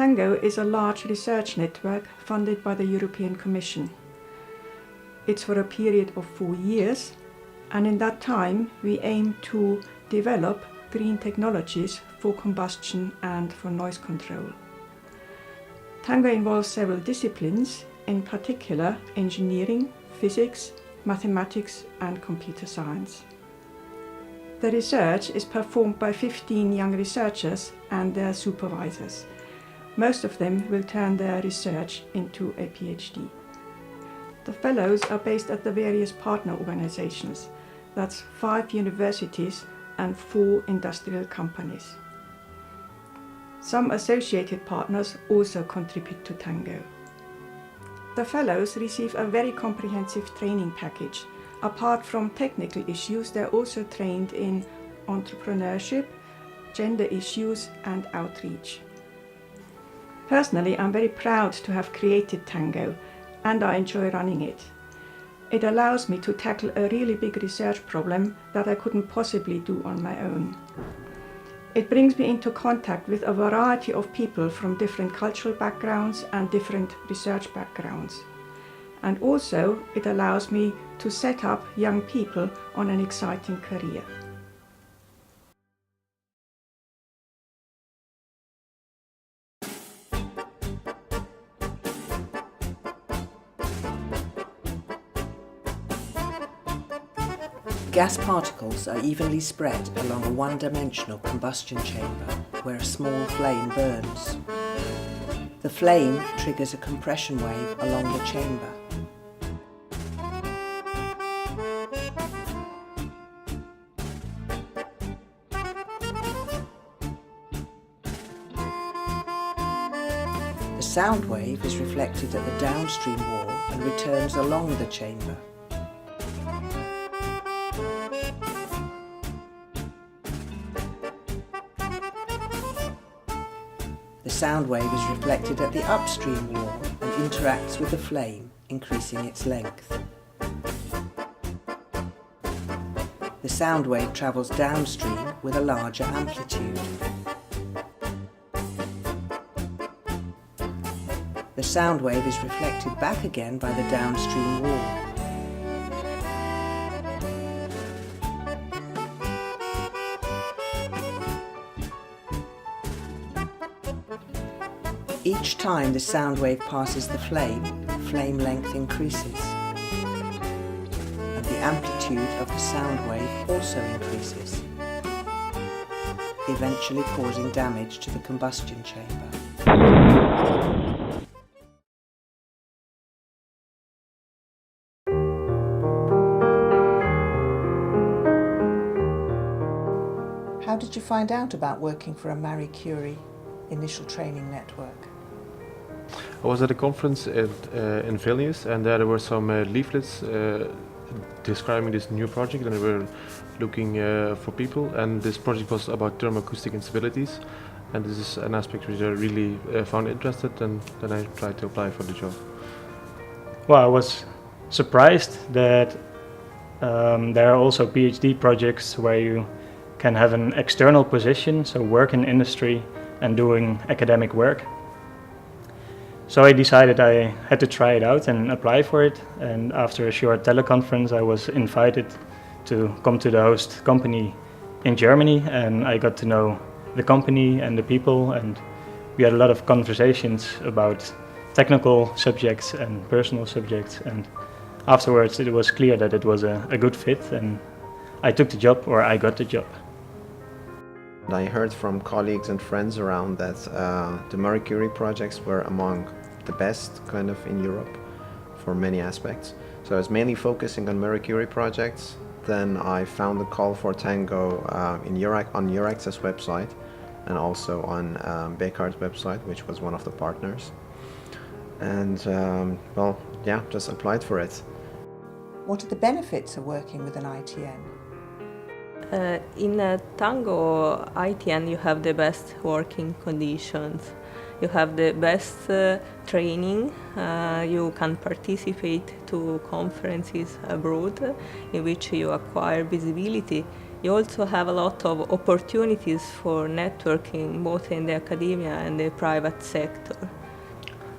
Tango is a large research network funded by the European Commission. It's for a period of 4 years, and in that time we aim to develop green technologies for combustion and for noise control. Tango involves several disciplines, in particular engineering, physics, mathematics and computer science. The research is performed by 15 young researchers and their supervisors. Most of them will turn their research into a PhD. The fellows are based at the various partner organizations. That's 5 universities and 4 industrial companies. Some associated partners also contribute to Tango. The fellows receive a very comprehensive training package. Apart from technical issues, they're also trained in entrepreneurship, gender issues and outreach. Personally, I'm very proud to have created Tango, and I enjoy running it. It allows me to tackle a really big research problem that I couldn't possibly do on my own. It brings me into contact with a variety of people from different cultural backgrounds and different research backgrounds. And also, it allows me to set up young people on an exciting career. Gas particles are evenly spread along a one-dimensional combustion chamber where a small flame burns. The flame triggers a compression wave along the chamber. The sound wave is reflected at the downstream wall and returns along the chamber. The sound wave is reflected at the upstream wall and interacts with the flame, increasing its length. The sound wave travels downstream with a larger amplitude. The sound wave is reflected back again by the downstream wall. Each time the sound wave passes the flame length increases, and the amplitude of the sound wave also increases, eventually causing damage to the combustion chamber. How did you find out about working for a Marie Curie initial training network? I was at a conference in Vilnius, and there were some leaflets describing this new project, and they were looking for people, and this project was about thermoacoustic instabilities, and this is an aspect which I really found interested, and then I tried to apply for the job. Well, I was surprised that there are also PhD projects where you can have an external position, so work in industry and doing academic work. So I decided I had to try it out and apply for it, and after a short teleconference I was invited to come to the host company in Germany, and I got to know the company and the people, and we had a lot of conversations about technical subjects and personal subjects, and afterwards it was clear that it was a good fit, and I took the job, or I got the job. I heard from colleagues and friends around that the Marie Curie projects were among the best kind of in Europe for many aspects. So I was mainly focusing on Marie Curie projects. Then I found a call for Tango on Eurex's website and also on Bekaert's website, which was one of the partners. And well, yeah, just applied for it. What are the benefits of working with an ITN? In Tango ITN you have the best working conditions, you have the best training, you can participate to conferences abroad in which you acquire visibility You also have a lot of opportunities for networking, both in the academia and the private sector.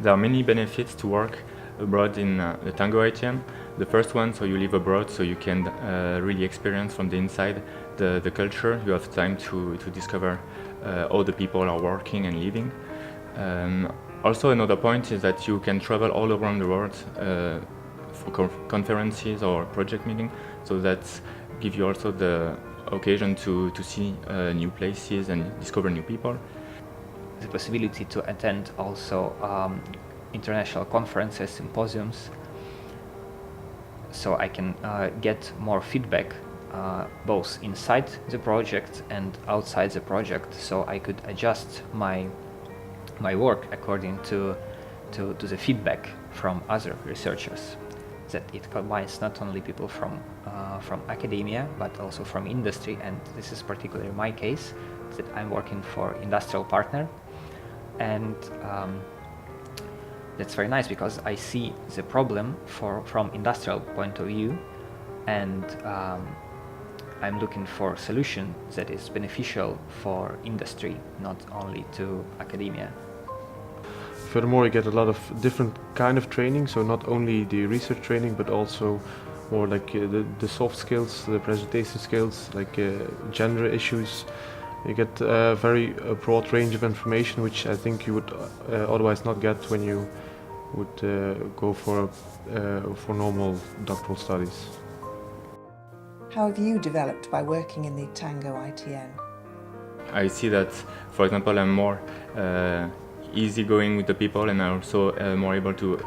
There are many benefits to work abroad in the Tango ITN. The first one, so you live abroad, so you can really experience from the inside the culture. You have time to discover how the people are working and living. Also, another point is that you can travel all around the world for conferences or project meetings, so that gives you also the occasion to see new places and discover new people. The possibility to attend also international conferences, symposiums, so I can get more feedback both inside the project and outside the project, so I could adjust my work according to the feedback from other researchers. That it combines not only people from academia but also from industry, and this is particularly my case, that I'm working for industrial partner, and that's very nice because I see the problem from industrial point of view, and I'm looking for a solution that is beneficial for industry, not only to academia. Furthermore, you get a lot of different kind of training, so not only the research training, but also more like the soft skills, the presentation skills, like gender issues. You get a very broad range of information, which I think you would otherwise not get when you would go for normal doctoral studies. How have you developed by working in the Tango ITN? I see that, for example, I'm more easygoing with the people, and I'm also more able to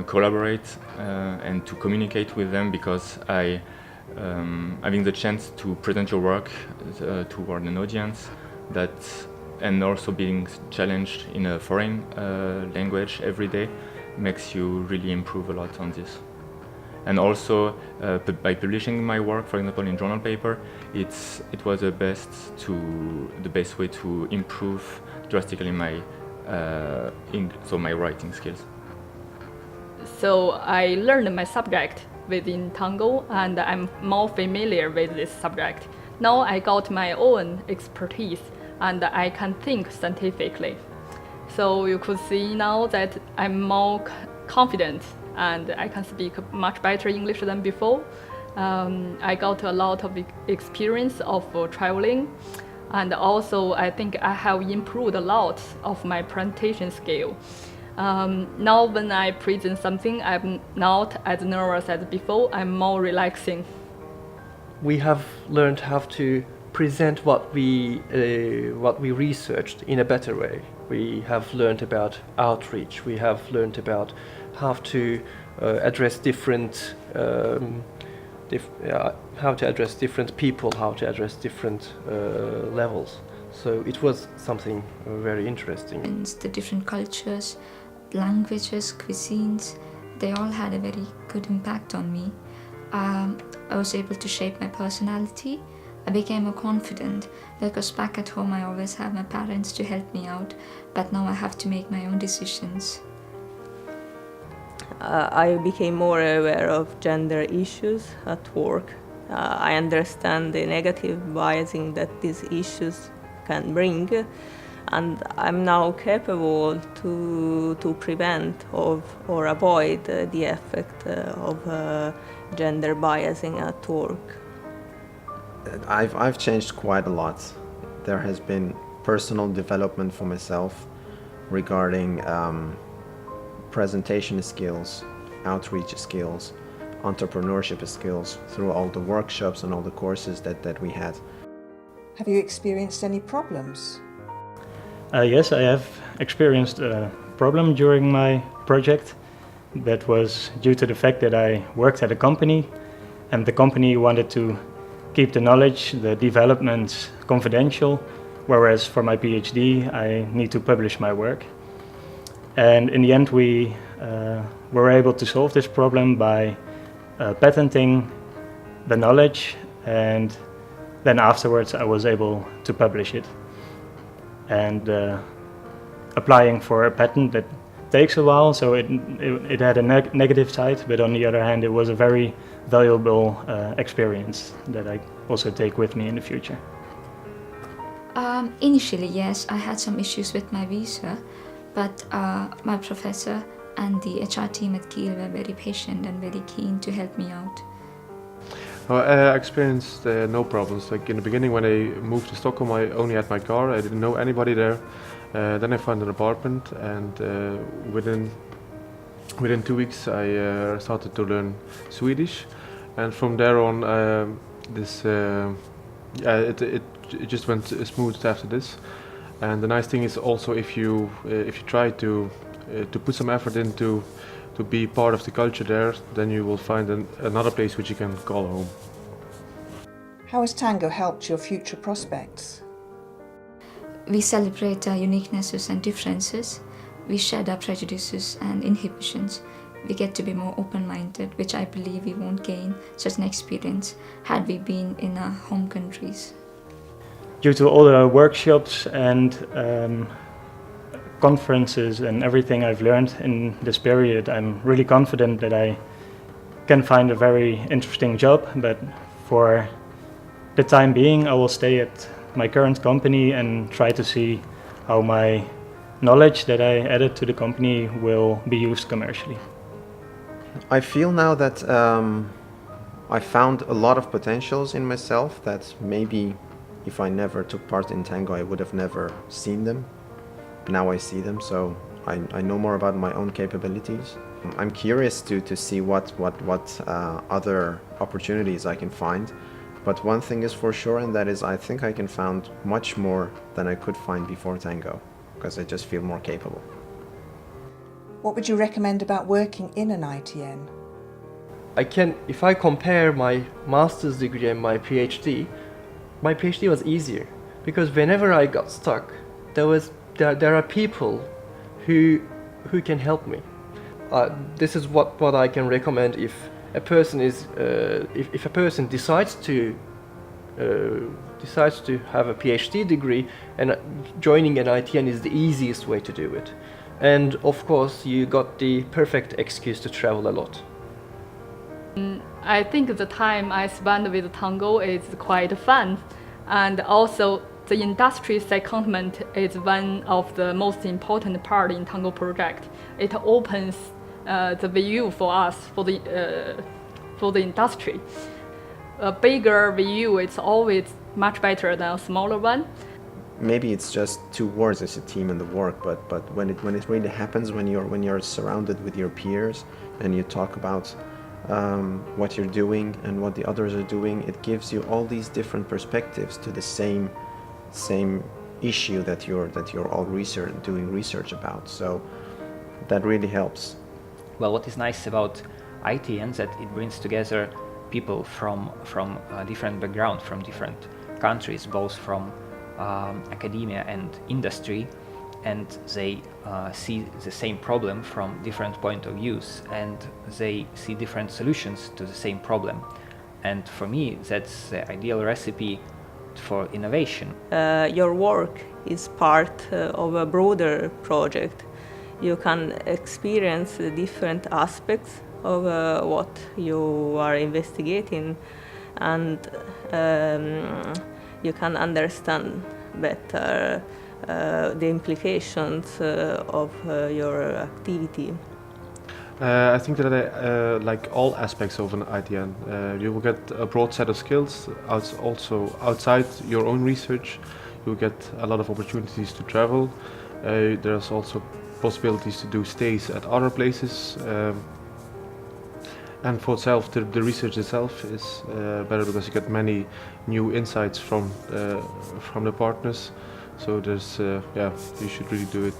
collaborate and to communicate with them, because having the chance to present your work toward an audience, and also being challenged in a foreign language every day, makes you really improve a lot on this. And also, by publishing my work, for example, in journal paper, it was the best way to improve drastically my writing skills. So I learned my subject within Tango, and I'm more familiar with this subject. Now I got my own expertise, and I can think scientifically. So you could see now that I'm more confident, and I can speak much better English than before. I got a lot of experience of traveling, and also I think I have improved a lot of my presentation skill. Now when I present something, I'm not as nervous as before, I'm more relaxing. We have learned how to present what we researched in a better way. We have learned about outreach, we have learned about how to address different people, how to address different levels. So it was something very interesting. The different cultures, languages, cuisines, they all had a very good impact on me. I was able to shape my personality. I became more confident, because back at home I always have my parents to help me out, but now I have to make my own decisions. I became more aware of gender issues at work. I understand the negative biasing that these issues can bring, and I'm now capable to prevent or avoid the effect of gender biasing at work. I've changed quite a lot. There has been personal development for myself regarding presentation skills, outreach skills, entrepreneurship skills through all the workshops and all the courses that we had. Have you experienced any problems? Yes, I have experienced a problem during my project. That was due to the fact that I worked at a company, and the company wanted to keep the knowledge, the developments confidential, whereas for my PhD I need to publish my work. And in the end we were able to solve this problem by patenting the knowledge, and then afterwards I was able to publish it. And applying for a patent, that takes a while, so it had a negative side, but on the other hand it was a very valuable experience that I also take with me in the future. Initially, yes, I had some issues with my visa, but my professor and the HR team at Kiel were very patient and very keen to help me out. I experienced no problems. Like in the beginning, when I moved to Stockholm, I only had my car. I didn't know anybody there. Then I found an apartment, and within 2 weeks, I started to learn Swedish. And from there on, it just went smooth after this. And the nice thing is also if you try to put some effort into to be part of the culture there, then you will find another place which you can call home. How has tango helped your future prospects? We celebrate our uniquenesses and differences. We shed our prejudices and inhibitions. We get to be more open-minded, which I believe we won't gain such an experience had we been in our home countries. Due to all the workshops and conferences and everything I've learned in this period, I'm really confident that I can find a very interesting job, but for the time being I will stay at my current company and try to see how my knowledge that I added to the company will be used commercially. I feel now that I found a lot of potentials in myself that maybe if I never took part in tango I would have never seen them. Now I see them, so I know more about my own capabilities. I'm curious to see what other opportunities I can find. But one thing is for sure, and that is I think I can find much more than I could find before tango, because I just feel more capable. What would you recommend about working in an ITN? If I compare my master's degree and my PhD was easier, because whenever I got stuck, there are people who can help me. This is what I can recommend if a person decides to have a PhD degree, and joining an ITN is the easiest way to do it. And of course, you got the perfect excuse to travel a lot. I think the time I spend with tango is quite fun, and also the industry secondment is one of the most important part in tango project. It opens the view for us, for the industry. A bigger view is always much better than a smaller one. Maybe it's just 2 words as a team in the work, but when it really happens, when you're surrounded with your peers and you talk about what you're doing and what the others are doing, it gives you all these different perspectives to the same issue that you're all doing research about. So that really helps. Well, what is nice about ITNs that it brings together people from different backgrounds, from different countries, both from academia and industry, and they see the same problem from different point of views, and they see different solutions to the same problem. And for me, that's the ideal recipe for innovation. Your work is part of a broader project. You can experience the different aspects of what you are investigating, and you can understand better the implications of your activity. I think that like all aspects of an ITN, you will get a broad set of skills. Also outside your own research, you will get a lot of opportunities to travel. There's also possibilities to do stays at other places. And for itself, the research itself is better because you get many new insights from the partners. So there's, you should really do it.